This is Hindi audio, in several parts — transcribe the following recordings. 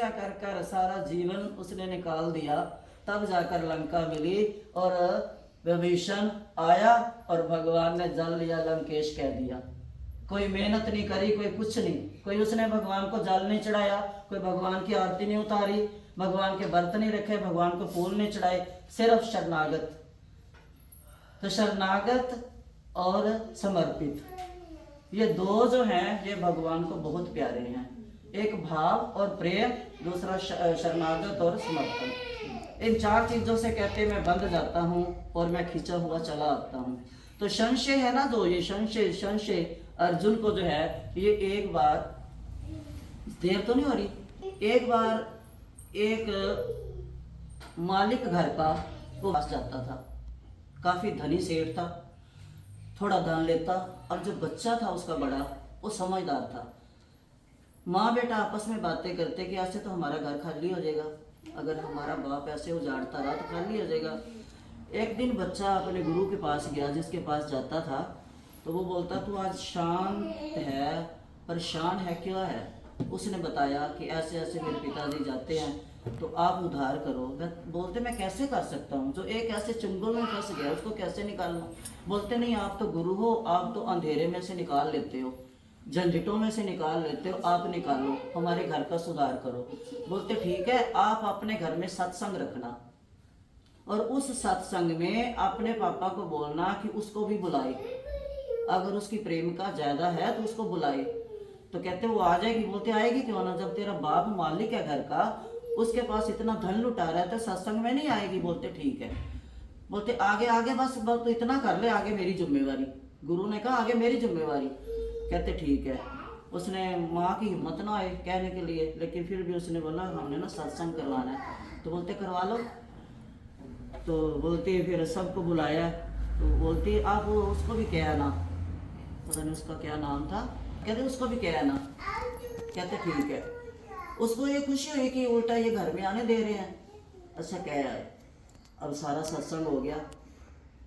तपस्या कर कर सारा जीवन उसने निकाल दिया, तब जाकर लंका मिली। और विभीषण आया और भगवान ने जल लिया, लंकेश कह दिया। कोई मेहनत नहीं करी, कोई कुछ नहीं, कोई उसने भगवान को जल नहीं चढ़ाया, कोई भगवान की आरती नहीं उतारी, भगवान के व्रत नहीं रखे, भगवान को फूल नहीं चढ़ाए, सिर्फ शरणागत। तो शरणागत और समर्पित, ये दो जो हैं ये भगवान को बहुत प्यारे हैं। एक भाव और प्रेम, दूसरा शरणागत और समर्पण। इन चार चीजों से कहते मैं बंध जाता हूँ और मैं खींचा हुआ चला आता हूँ। तो संशय है ना, जो ये संशय अर्जुन को जो है, ये एक बार, देर तो नहीं हो रही, एक बार एक मालिक घर का वो पास जाता था, काफी धनी सेठ था, थोड़ा दान लेता, और जो बच्चा था उसका बड़ा, वो समझदार था। माँ बेटा आपस में बातें करते कि ऐसे तो हमारा घर खाली हो जाएगा, अगर हमारा बाप ऐसे उजाड़ता रहा तो खाली हो जाएगा। एक दिन बच्चा अपने गुरु के पास गया, जिसके पास जाता था, तो वो बोलता तू आज शांत है, परेशान है, क्या है? उसने बताया कि ऐसे ऐसे मेरे पिताजी जाते हैं, तो आप उद्धार करो। बोलते मैं कैसे कर सकता हूँ, जो एक ऐसे चुंगल में फंस गया उसको कैसे निकालूं? बोलते नहीं, आप तो गुरु हो, आप तो अंधेरे में से निकाल लेते हो, झंझटों में से निकाल लेते हो, आप निकालो, हमारे घर का सुधार करो। बोलते ठीक है, आप अपने घर में सत्संग रखना, और उस सत्संग में अपने पापा को बोलना कि उसको भी बुलाए, अगर उसकी प्रेमिका ज्यादा है तो उसको बुलाए। तो कहते वो आ जाएगी। बोलते आएगी क्यों ना, जब तेरा बाप मालिक है घर का, उसके पास इतना धन लुटा रहा है, तो सत्संग में नहीं आएगी? बोलते ठीक है। बोलते आगे आगे बस तो इतना कर ले, आगे मेरी जिम्मेवारी। गुरु ने कहा आगे मेरी जिम्मेवारी। कहते ठीक है। उसने माँ की हिम्मत ना आए कहने के लिए, लेकिन फिर भी उसने बोला हमने ना सत्संग करवाना है। तो बोलते करवा लो। तो बोलते फिर सबको बुलाया। तो बोलती आप उसको भी कह ना, पता नहीं उसका क्या नाम था, कहते उसको भी कह ना। कहते ठीक है। उसको ये खुशी हुई कि उल्टा ये घर में आने दे रहे हैं। अच्छा कह आए। अब सारा सत्संग हो गया।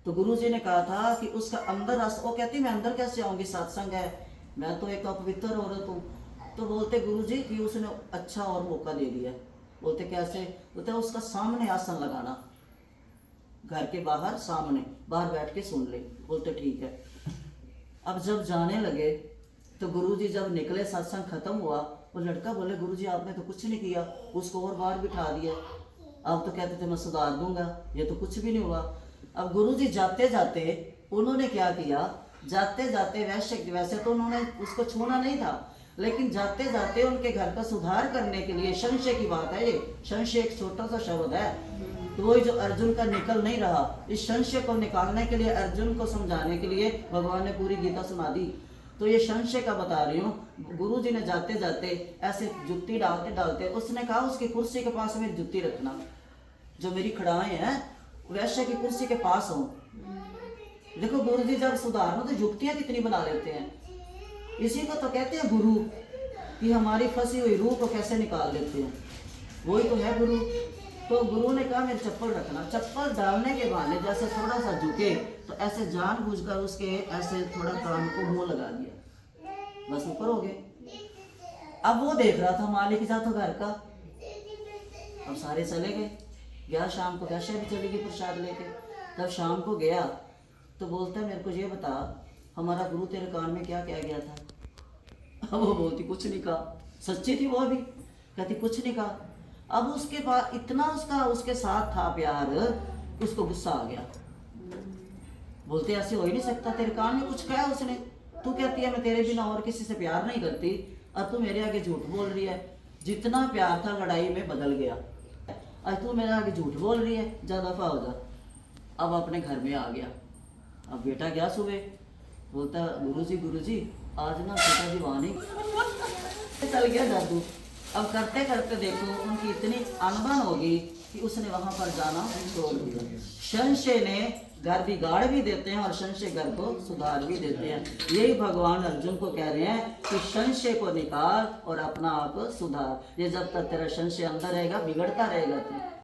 तो गुरुजी ने कहा था कि उसका अंदर वो कहती मैं अंदर कैसे आऊंगी, सत्संग है, मैं तो एक अपवित्र औरत हूँ। तो बोलते गुरुजी कि उसने अच्छा और मौका दे दिया। बोलते कैसे? बोलते उसका सामने आसन लगाना, घर के बाहर सामने, बाहर बैठ के सुन ले। बोलते ठीक है। अब जब जाने लगे तो गुरुजी जब निकले, सत्संग खत्म हुआ, वो लड़का बोले गुरुजी आपने तो कुछ नहीं किया, उसको और बाहर बिठा दिया, अब तो कहते थे मैं सुधार दूंगा, ये तो कुछ भी नहीं हुआ। अब गुरुजी जाते जाते उन्होंने क्या किया, जाते जाते वैसे तो उन्होंने उसको छूना नहीं था, लेकिन जाते जाते उनके घर का सुधार करने के लिए, संशय की बात है ये, संशय एक छोटा सा शब्द है, तो वही जो अर्जुन का निकल नहीं रहा, इस संशय को निकालने के लिए, अर्जुन को समझाने के लिए भगवान ने पूरी गीता सुना दी। तो ये संशय का बता रही हूँ। गुरु जी ने जाते जाते ऐसे जुत्ती डालते डालते उसने कहा उसकी कुर्सी के पास मेरी जुत्ती रखना, जो मेरी खड़ाएं हैं वैश्य की कुर्सी के पास हो। देखो गुरु जी जब सुधारना तो जुक्तियां कितनी बना लेते हैं। इसी को तो कहते हैं गुरु, कि हमारी फंसी हुई रूह को कैसे निकाल लेते हैं, वही तो है गुरु। तो गुरु ने कहा मेरी चप्पल रखना। चप्पल डालने के बहाने जैसे थोड़ा सा झुके, तो ऐसे जानबूझकर उसके ऐसे थोड़ा कान को मुंह लगा दिया, बस ऊपर हो गए। अब वो देख रहा था मालिक जा तो घर का। अब सारे चले गए, गया शाम को, वैसे भी चली गई प्रसाद लेके। तब शाम को गया तो बोलता है मेरे को ये बता, हमारा गुरु तेरे कान में क्या कह गया था? अब वो बोलती कुछ नहीं कहा। सच्ची थी वो भी, कहती कुछ नहीं कहा। अब उसके बाद इतना उसका उसके साथ था प्यार, उसको गुस्सा आ गया। बोलते ऐसे हो ही नहीं सकता, तेरे कान में कुछ कहा उसने, तू कहती है मैं तेरे बिना और किसी से प्यार नहीं करती, और तू मेरे आगे झूठ बोल रही है। जितना प्यार था लड़ाई में बदल गया, आज तू मेरे आगे झूठ बोल रही है, जा दफा हो जा। अब अपने घर में आ गया। अब बेटा गया सुबह, बोलता गुरुजी आज ना पिताजी वहां नहीं, चल गया जादू। अब करते करते देखो उनकी इतनी अनबन होगी कि उसने वहां पर जाना छोड़ दिया। संशय ने घर बिगाड़ भी देते हैं और संशय घर को सुधार भी देते हैं। यही भगवान अर्जुन को कह रहे हैं कि संशय को निकाल और अपना आप सुधार। ये जब तक तेरा संशय अंदर रहेगा बिगड़ता रहेगा तू।